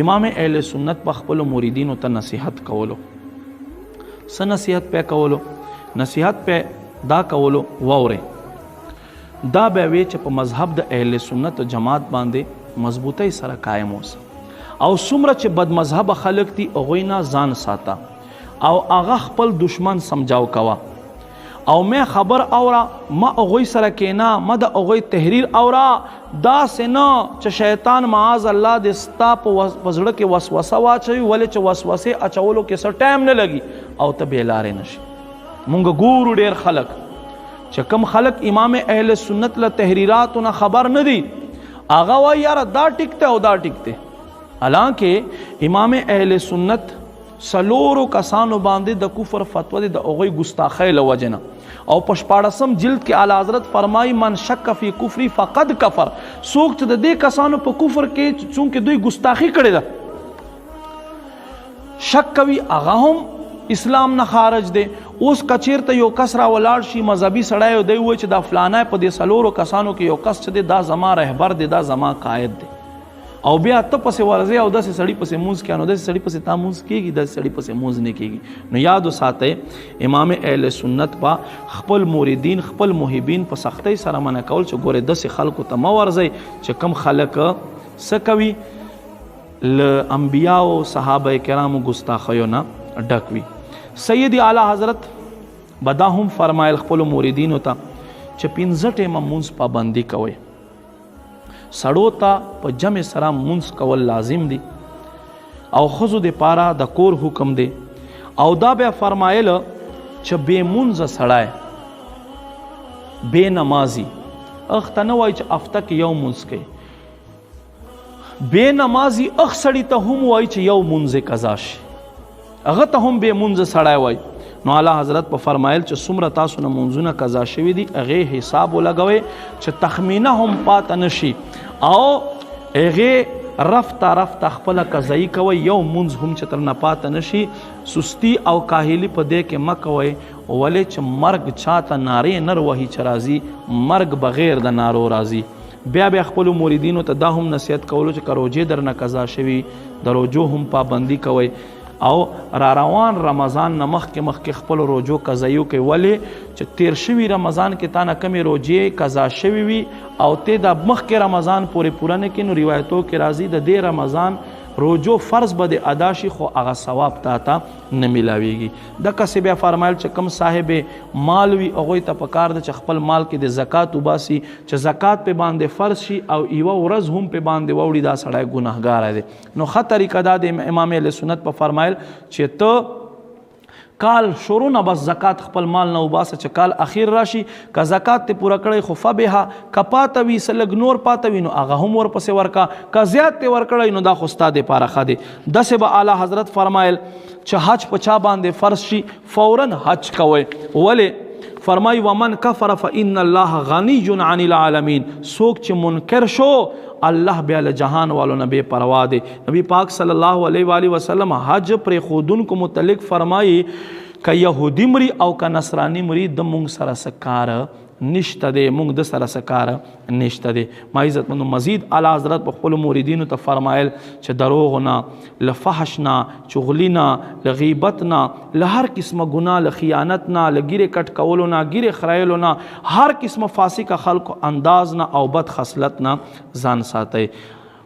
امام اهل سنت په خپل مریدینو ته نصیحت کولو. څه نصیحت په کولو؟ نصیحت په دا کولو ووره دا به وی چې په مذهب د اهل سنت جماعت باندې مضبوطی سره قائم اوسه او څومره چې بد مذهب خلق دي هغوی نه ځان ساته او هغه خپل دشمن سمجاو کوه او میں خبر اورا ما هغوی سره کینا ما د هغوی تحریر اورا دا سنا چې شیطان معاذ الله د ستا په زړه کې وسوسه واچوي ولې چې وسوسه اچولو کې څه ټایم نه لګي او ته بې لارې نشي. مونږ ګورو ډېر خلک چې کم خلک امام اهل سنت له تحریراتو نه خبر نه دي هغه وایي یاره دا ټیک ته او دا ټیک ته، حالانکه امام اهل سنت سلورو کسانو باندې د کفر فتوا دي د هغوی ګستاخۍ له وجې نه او په 14 جلد کې اعلی حضرت فرمایي من شک فی کفری فقد کفر. څوک چې د دې کسانو په کفر کې چونکې دوی ګستاخي کړې ده شک کوي هغه هم اسلام نه خارج دی. اوس کچیرته یو کس را ولاړ شي مذهبي سړی او دی وایي چې دا فلانه په دې سلورو کسانو کې یو کس چې دی دا زما رهبر دی دا زما قائد دی او بیا ته پسې ورځې او داسې سړي پسې مونځ کړه نو داسې سړي پسې تا مونځ کېږي داسې سړي پسې مونځ نه کېږي. نو یاد وساتئ امام اهل سنت په خپل موریدین خپل محبین په سختۍ سره منع کول چې ګورې داسې خلکو ته مه ورځئ چې کم خلک څه کوي له انبیاو صحابه کرامو ګستاخیو نه ډک وي. سید اعلی حضرت به دا هم فرمایل خپلو موریدینو ته چې 15 ټیمه مونځ پابندي کوئ. سړو ته په جمع سره مونځ کول لازم دي او ښځو د پاره د کور حکم دی او دا بیا فرمایل چې بې مونځه سړی بې نمازي اخته نه وایي چې هفته کې یو مونځ کوي، بې نمازي اخ سړي ته هم وایي چې یو مونځ قضا شي هغه ته هم بې مونځه سړی وایي. نو اعلی حضرت په فرمایل چې څومره تاسو نه مونځونه قضا شوي دي هغې حساب ولګوئ چې تخمینه هم پاته نشي او هغې رفته خپله قضایي کوئ یو مونځ هم چې ترنه پاته نشي. سستی او کاهلي په دې کې مه کوئ ولې چې مرګ چاته نارې نه وهي چې راځي مرګ بغیر د نارو راځي. بیا خپلو موریدینو ته دا هم نصیحت کولو چې که روجې درنه قضا شوي د روجو هم پابندي کوئ او را روان رمضان نه مخکې خپل روجو قضایو کوي ولې چې تیر شوي رمضان کې تا نه کمې روجې قضا شوي وي او ته د مخکې رمضان پورې پوره نه کړي نو روایتو کې راځي د دې رمضان روجو فرض به د ادا شي خو هغه ثواب تا ته نه میلاویږي. دقسې بیا فرمایل چې کم صاحب مال وي هغوی ته پکار ده چې خپل مال کې د زکات وباسي چې زکات په باندې فرض شي او یوه ورځ هم په باندې ووړي دا سړی ګناهګاره دی. نو ښه طریقه دا د امام اهل سنت په فرمایل چې ته کال شروع نه بس زکات خپل مال نه وباسه چې کال اخیر راشي که زکات ته پوره کړی خو فبها که پاته وي څه لږ نور پاته وي نو هغه هم ورپسې ورکا که زیات ته ورکړی نو دا خو ستا دپاره ښه دی. داسې به اعلی حضرت فرمایل چې حج په چا باندې فرض شي فورا حج کوئ ولې فرمای ومن کفر فإن الله غنی عن العالمین. څوک چې منکر شو الله بیا له جهان والو نه بے پروا دی. نبی پاک صلی الله علیه و آله وسلم حج پر خودونکو متعلق فرمایي که یهودی مری او که نصرانی مری د مونږ سره سکار نشته دی مونږ د سره سکار نشته دی. ما عزت مندو مزید اعلی حضرت په خپلو موریدینو ته فرمایل چې دروغ نه له فحش نه چغلي نه له غیبت نه له هر قسمه ګناه له خیانت نه له ګیرې کټ کولو نه ګیرې خرایلو نه هر قسمه فاسقه خلکو انداز نه او بد خصلت نه ځان ساتئ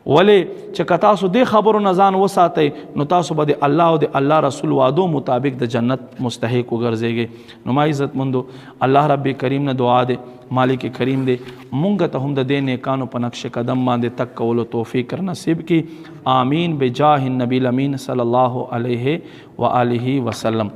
ولې چې که تاسو دې خبرو نه ځان وساتئ نو تاسو به د الله او د الله رسول وعدو مطابق د جنت مستحق وګرځئ. نو ما عزت مندو الله رب کریم نه دعا دی مالک کریم دی مونږ ته هم د دې نیکانو په نقش قدم باندې تک کولو توفیق نصیب کی. آمین بجاه النبی الامین صلی الله علیه و آله وسلم.